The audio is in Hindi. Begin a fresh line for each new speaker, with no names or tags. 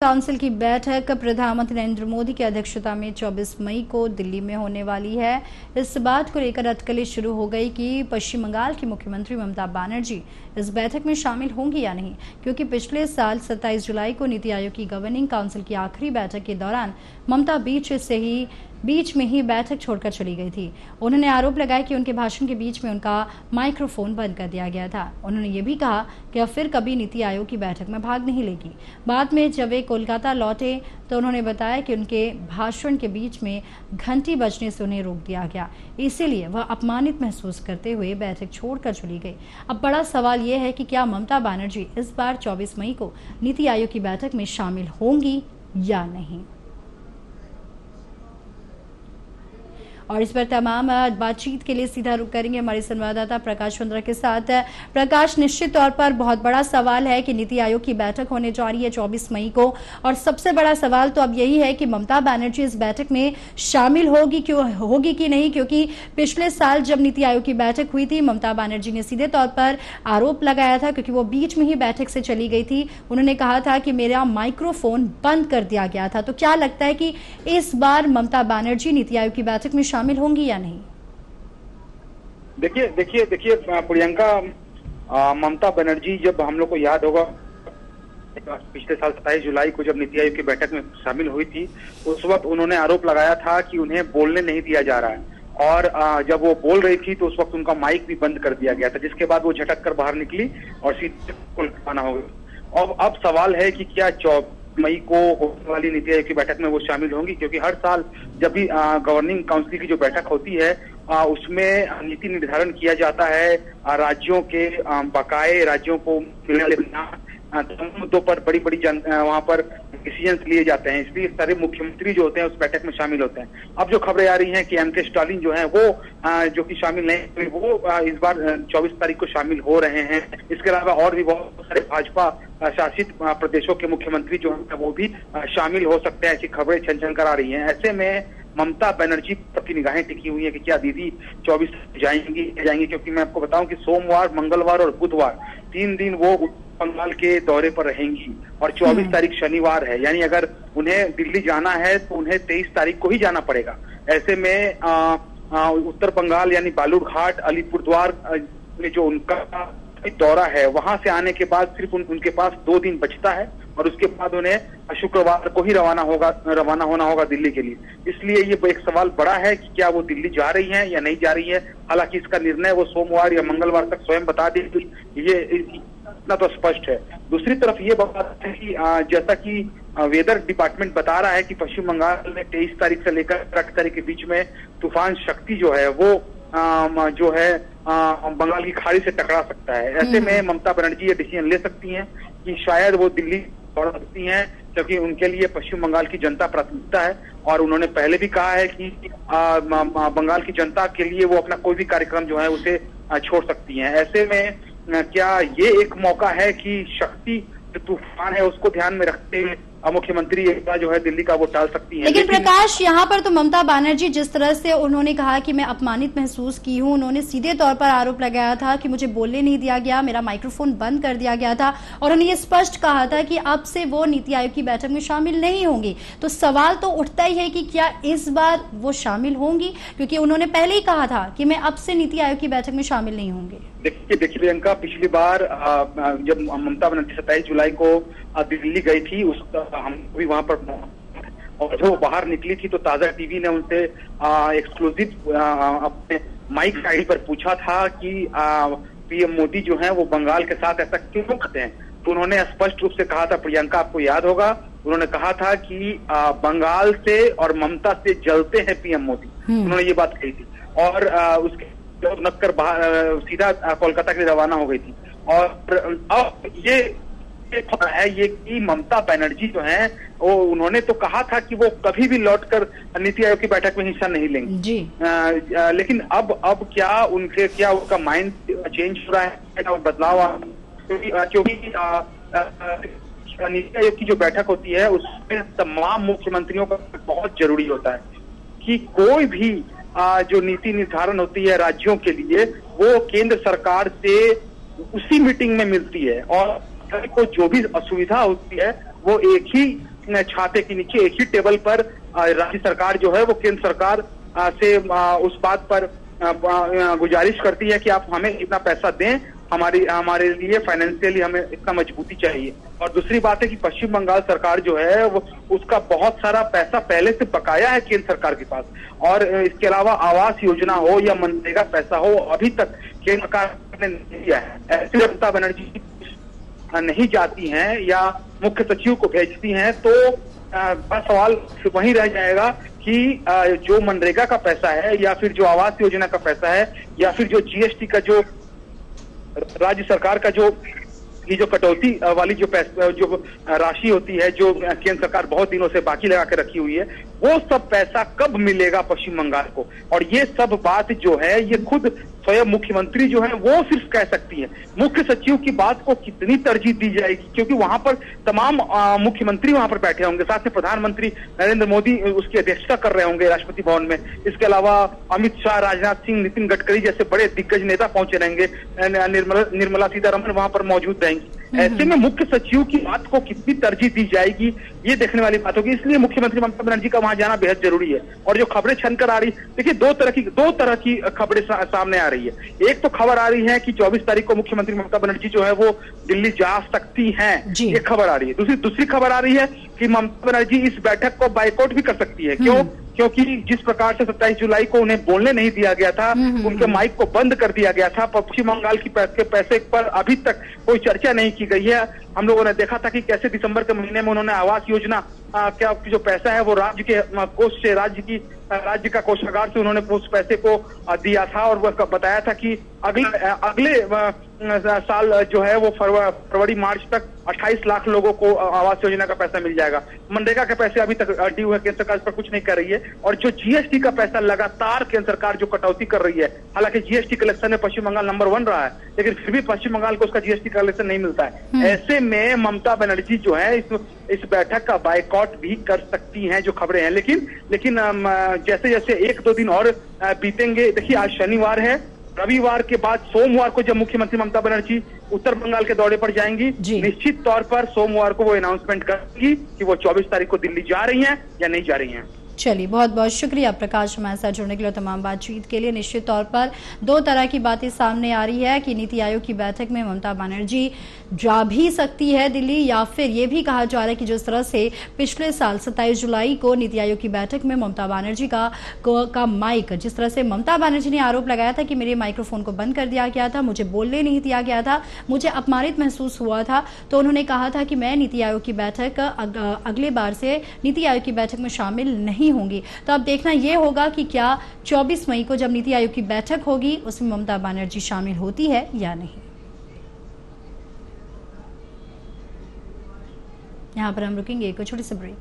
काउंसिल की बैठक प्रधानमंत्री नरेंद्र मोदी की अध्यक्षता में 24 मई को दिल्ली में होने वाली है। इस बात को लेकर अटकलें शुरू हो गई कि पश्चिम बंगाल की मुख्यमंत्री ममता बनर्जी इस बैठक में शामिल होंगी या नहीं, क्योंकि पिछले साल 27 जुलाई को नीति आयोग की गवर्निंग काउंसिल की आखिरी बैठक के दौरान ममता बीच में ही बैठक छोड़कर चली गई थी। उन्होंने आरोप लगाया कि उनके भाषण के बीच में उनका माइक्रोफोन बंद कर दिया गया था। उन्होंने ये भी कहा कि अब फिर कभी नीति आयोग की बैठक में भाग नहीं लेगी। बाद में जब वे कोलकाता लौटे तो उन्होंने बताया कि उनके भाषण के बीच में घंटी बजने से उन्हें रोक दिया गया, इसीलिए वह अपमानित महसूस करते हुए बैठक छोड़कर चली गई। अब बड़ा सवाल यह है कि क्या ममता बनर्जी इस बार 24 मई को नीति आयोग की बैठक में शामिल होंगी या नहीं। और इस पर तमाम बातचीत के लिए सीधा रुख करेंगे हमारे संवाददाता प्रकाश चंद्रा के साथ। प्रकाश, निश्चित तौर पर बहुत बड़ा सवाल है कि नीति आयोग की बैठक होने जा रही है 24 मई को, और सबसे बड़ा सवाल तो अब यही है कि ममता बनर्जी इस बैठक में शामिल होगी कि नहीं, क्योंकि पिछले साल जब नीति आयोग की बैठक हुई थी ममता बनर्जी ने सीधे तौर पर आरोप लगाया था, क्योंकि वो बीच में ही बैठक से चली गई थी। उन्होंने कहा था कि मेरा माइक्रोफोन बंद कर दिया गया था। तो क्या लगता है कि इस बार ममता बनर्जी नीति आयोग की बैठक में शामिल होंगी या नहीं?
देखिए प्रियंका, ममता बनर्जी, जब हम लोग को याद होगा पिछले साल 27 जुलाई को जब नीति आयोग की बैठक में शामिल हुई थी, उस वक्त उन्होंने आरोप लगाया था कि उन्हें बोलने नहीं दिया जा रहा है, और जब वो बोल रही थी तो उस वक्त उनका माइक भी बंद कर दिया गया था, जिसके बाद वो झटक कर बाहर निकली और सीधे कोलकाता हो गई। अब सवाल है कि क्या 24 मई को होने वाली नीति आयोग की बैठक में वो शामिल होंगी, क्योंकि हर साल जब भी गवर्निंग काउंसिल की जो बैठक होती है उसमें नीति निर्धारण किया जाता है, राज्यों के बकाये राज्यों को मिलने मुद्दों पर बड़ी वहां पर डिसीजंस लिए जाते हैं, इसलिए सारे मुख्यमंत्री जो होते हैं उस बैठक में शामिल होते हैं। अब जो खबरें आ रही हैं कि एम.के. स्टालिन जो है वो जो कि शामिल नहीं, वो इस बार 24 तारीख को शामिल हो रहे हैं। इसके अलावा और भी बहुत सारे भाजपा शासित प्रदेशों के मुख्यमंत्री जो है वो भी शामिल हो सकते हैं, ऐसी खबरें छन कर आ रही हैं। ऐसे में ममता बनर्जी पर की निगाहें टिकी हुई है कि क्या दीदी 24 जाएंगी, क्योंकि मैं आपको बताऊं कि सोमवार, मंगलवार और बुधवार 3 दिन वो बंगाल के दौरे पर रहेंगी, और 24 तारीख शनिवार है, यानी अगर उन्हें दिल्ली जाना है तो उन्हें 23 तारीख को ही जाना पड़ेगा। ऐसे में उत्तर बंगाल यानी बालूरघाट, अलीपुरद्वार में जो उनका दौरा है, वहां से आने के बाद सिर्फ उनके पास 2 दिन बचता है, और उसके बाद उन्हें शुक्रवार को ही रवाना होना होगा दिल्ली के लिए। इसलिए ये एक सवाल बड़ा है कि क्या वो दिल्ली जा रही हैं या नहीं जा रही है। हालांकि इसका निर्णय वो सोमवार या मंगलवार तक स्वयं बता देगी, ये इतना तो स्पष्ट है। दूसरी तरफ ये बात है कि जैसा कि वेदर डिपार्टमेंट बता रहा है कि पश्चिम बंगाल में 23 तारीख से लेकर 8 तारीख के बीच में तूफान शक्ति जो है वो जो है बंगाल की खाड़ी से टकरा सकता है। ऐसे में ममता बनर्जी ये डिसीजन ले सकती हैं कि शायद वो दिल्ली दौड़ सकती हैं, क्योंकि उनके लिए पश्चिम बंगाल की जनता प्राथमिकता है, और उन्होंने पहले भी कहा है कि बंगाल की जनता के लिए वो अपना कोई भी कार्यक्रम जो है उसे छोड़ सकती हैं। ऐसे में क्या ये एक मौका है कि शक्ति जो तूफान है उसको ध्यान में रखते हुए मुख्यमंत्री जो है दिल्ली का वो टाल सकती है।
लेकिन प्रकाश, यहाँ पर तो ममता बनर्जी जिस तरह से उन्होंने कहा कि मैं अपमानित महसूस की हूँ, उन्होंने सीधे तौर पर आरोप लगाया था कि मुझे बोलने नहीं दिया गया, मेरा माइक्रोफोन बंद कर दिया गया था, और उन्होंने ये स्पष्ट कहा था कि अब से वो नीति आयोग की बैठक में शामिल नहीं होंगी। तो सवाल तो उठता ही है कि क्या इस बार वो शामिल होंगी, क्योंकि उन्होंने पहले ही कहा था कि मैं अब से नीति आयोग की बैठक में शामिल नहीं होंगे।
देखिए प्रियंका, पिछली बार जब ममता बनर्जी 27 जुलाई को दिल्ली गई थी, हम भी वहां पर, और जो बाहर निकली थी तो ताजा टीवी ने उनसे एक्सक्लूसिव अपने माइक आईडी पर पूछा था कि पीएम मोदी जो है वो बंगाल के साथ ऐसा क्यों करते हैं। तो उन्होंने स्पष्ट रूप से कहा था, प्रियंका आपको याद होगा, उन्होंने कहा था कि बंगाल से और ममता से जलते हैं पीएम मोदी। उन्होंने ये बात कही थी, और उसके नक्कर सीधा कोलकाता के लिए रवाना हो गई थी। और अब ये है ये कि ममता बनर्जी जो है वो उन्होंने तो कहा था कि वो कभी भी लौटकर नीति आयोग की बैठक में हिस्सा नहीं लेंगे जी। लेकिन अब क्या उनका माइंड चेंज हो रहा है और बदलाव, क्योंकि नीति आयोग की जो बैठक होती है उसमें तमाम मुख्यमंत्रियों का बहुत जरूरी होता है कि कोई भी जो नीति निर्धारण होती है राज्यों के लिए वो केंद्र सरकार से उसी मीटिंग में मिलती है, और को जो भी असुविधा होती है वो एक ही छाते के नीचे, एक ही टेबल पर राज्य सरकार जो है वो केंद्र सरकार से उस बात पर गुजारिश करती है कि आप हमें इतना पैसा दें, हमारे लिए फाइनेंशियली हमें इतना मजबूती चाहिए। और दूसरी बात है कि पश्चिम बंगाल सरकार जो है वो उसका बहुत सारा पैसा पहले से बकाया है केंद्र सरकार के पास, और इसके अलावा आवास योजना हो या मनरेगा पैसा हो अभी तक केंद्र सरकार ने नहीं दिया है। ऐसे ममता बनर्जी नहीं जाती हैं या मुख्य सचिव को भेजती हैं तो बस सवाल वही रह जाएगा कि जो मनरेगा का पैसा है या फिर जो आवास योजना का पैसा है या फिर जो जीएसटी का जो राज्य सरकार का जो ये जो कटौती वाली जो राशि होती है जो केंद्र सरकार बहुत दिनों से बाकी लगा के रखी हुई है, वो सब पैसा कब मिलेगा पश्चिम बंगाल को। और ये सब बात जो है ये खुद स्वयं मुख्यमंत्री जो है वो सिर्फ कह सकती है। मुख्य सचिव की बात को कितनी तरजीह दी जाएगी, क्योंकि वहां पर तमाम मुख्यमंत्री वहां पर बैठे होंगे, साथ में प्रधानमंत्री नरेंद्र मोदी उसकी अध्यक्षता कर रहे होंगे राष्ट्रपति भवन में। इसके अलावा अमित शाह, राजनाथ सिंह, नितिन गडकरी जैसे बड़े दिग्गज नेता पहुंचे रहेंगे, निर्मला सीतारमण वहां पर मौजूद रहेंगी। ऐसे में मुख्य सचिव की बात को कितनी तरजीह दी जाएगी ये देखने वाली बात होगी। इसलिए मुख्यमंत्री ममता बनर्जी का वहां जाना बेहद जरूरी है। और जो खबरें छनकर आ रही, देखिए दो तरह की खबरें सामने आ रही है। एक तो खबर आ रही है कि 24 तारीख को मुख्यमंत्री ममता बनर्जी जो है वो दिल्ली जा सकती हैं, ये खबर आ रही है। दूसरी खबर आ रही है कि ममता बनर्जी इस बैठक को बाइकआउट भी कर सकती है। क्योंकि जिस प्रकार से 27 जुलाई को उन्हें बोलने नहीं दिया गया था, उनके माइक को बंद कर दिया गया था, पश्चिम बंगाल के पैसे पर अभी तक कोई चर्चा नहीं की गई है। हम लोगों ने देखा था कि कैसे दिसंबर के महीने में उन्होंने आवास योजना क्या जो पैसा है वो राज्य के कोष से, राज्य का कोषागार से उन्होंने उस पैसे को दिया था और वह बताया था कि अगले साल जो है वो फरवरी मार्च तक 28 लाख लोगों को आवास योजना का पैसा मिल जाएगा। मनरेगा के पैसे अभी तक ड्यू है, केंद्र सरकार इस पर कुछ नहीं कर रही है। और जो जीएसटी का पैसा लगातार केंद्र सरकार जो कटौती कर रही है, हालांकि जीएसटी कलेक्शन में पश्चिम बंगाल नंबर 1 रहा है, लेकिन फिर भी पश्चिम बंगाल को उसका जीएसटी कलेक्शन नहीं मिलता है। ऐसे में ममता बनर्जी जो है इस बैठक का बायकॉट भी कर सकती हैं, जो खबरें हैं। लेकिन जैसे जैसे 1-2 दिन और बीतेंगे, देखिए आज शनिवार है, रविवार के बाद सोमवार को जब मुख्यमंत्री ममता बनर्जी उत्तर बंगाल के दौरे पर जाएंगी, निश्चित तौर पर सोमवार को वो अनाउंसमेंट करेंगी कि वो 24 तारीख को दिल्ली जा रही हैं या नहीं जा रही हैं।
चलिए, बहुत बहुत शुक्रिया प्रकाश हमारे साथ जुड़ने के लिए, तमाम बातचीत के लिए। निश्चित तौर पर दो तरह की बातें सामने आ रही है कि नीति आयोग की बैठक में ममता बनर्जी जा भी सकती है दिल्ली, या फिर ये भी कहा जा रहा है कि जिस तरह से पिछले साल 27 जुलाई को नीति आयोग की बैठक में ममता बनर्जी का माइक, जिस तरह से ममता बनर्जी ने आरोप लगाया था कि मेरे माइक्रोफोन को बंद कर दिया गया था, मुझे बोलने नहीं दिया गया था, मुझे अपमानित महसूस हुआ था, तो उन्होंने कहा था कि मैं नीति आयोग की बैठक अगले बार से नीति आयोग की बैठक में शामिल नहीं होंगी। तो अब देखना यह होगा कि क्या 24 मई को जब नीति आयोग की बैठक होगी उसमें ममता बनर्जी शामिल होती है या नहीं। यहां पर हम रुकेंगे, एक छोटी सी ब्रेक।